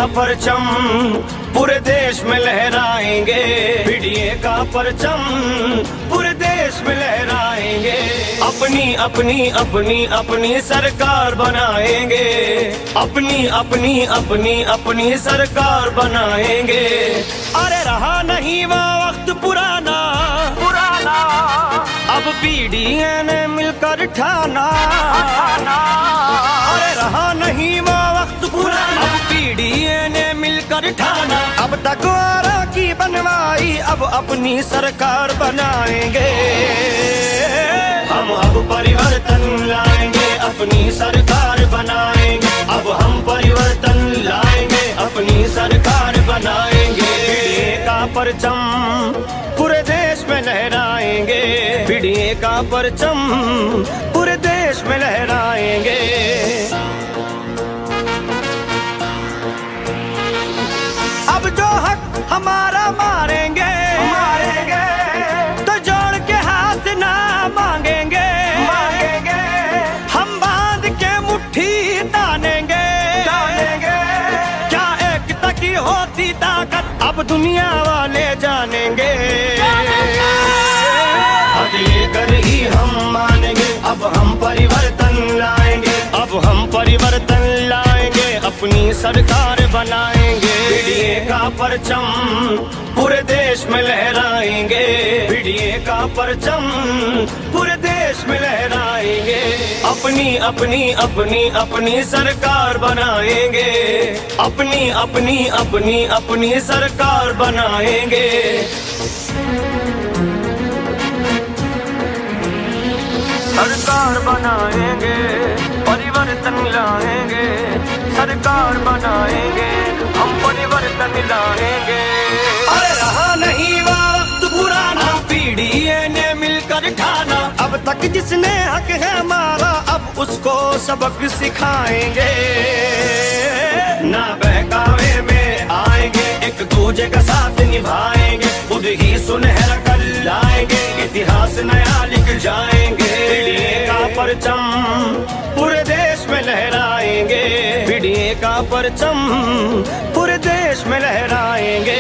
परचम पूरे देश में लहराएंगे, बीडीए का परचम पूरे देश में लहराएंगे। अपनी अपनी अपनी अपनी सरकार बनाएंगे, अपनी अपनी अपनी अपनी सरकार बनाएंगे। अरे रहा नहीं वो वक्त पुराना पुराना, अब बीडीए ने मिलकर ठाना। अरे रहा नहीं वो वक्त पुराना, अब बीडीए ने मिलकर ठाना। अब तक वारा की बनवाई, अब अपनी सरकार बनाएंगे। हम अब परिवर्तन लाएंगे, अपनी सरकार बनाएंगे। अब हम परिवर्तन लाएंगे, अपनी सरकार बनाएंगे। बीडीए का परचम पूरे देश में लहराएंगे, बीडीए का परचम पूरे देश में लहराएंगे। अब जो हक हमारा मारेंगे मारेंगे, तो जोड़ के हाथ ना मांगेंगे मांगेंगे। हम बांध के मुट्ठी तानेंगे तानेंगे। क्या एकता की होती ताकत अब दुनिया वाले जानेंगे। हक लेकर ही हम मानेंगे, अब हम परिवर्तन लाएंगे। अब हम परिवर्तन लाएंगे, अपनी सरकार बनाएंगे। बीडीए का परचम पूरे देश में लहराएंगे, बीडीए का परचम पूरे देश में लहराएंगे। अपनी अपनी अपनी अपनी सरकार बनाएंगे, अपनी अपनी अपनी अपनी सरकार बनाएंगे। सरकार बनाएंगे, परिवर्तन लाएंगे। सरकार बनाएंगे, हम परिवर्तन लाएंगे। अरे रहा नहीं वक्त पुराना, बीडीए ने मिलकर ठाना। अब तक जिसने हक है हमारा, अब उसको सबक सिखाएंगे। ना बहकावे में आएंगे, एक दूजे का साथ निभाएंगे। खुद ही सुनहरा कल लाएंगे, इतिहास नया लिख जाएंगे। बीडीए का परचम पूरे देश में लहराएंगे, बीडीए का परचम पूरे देश में लहराएंगे।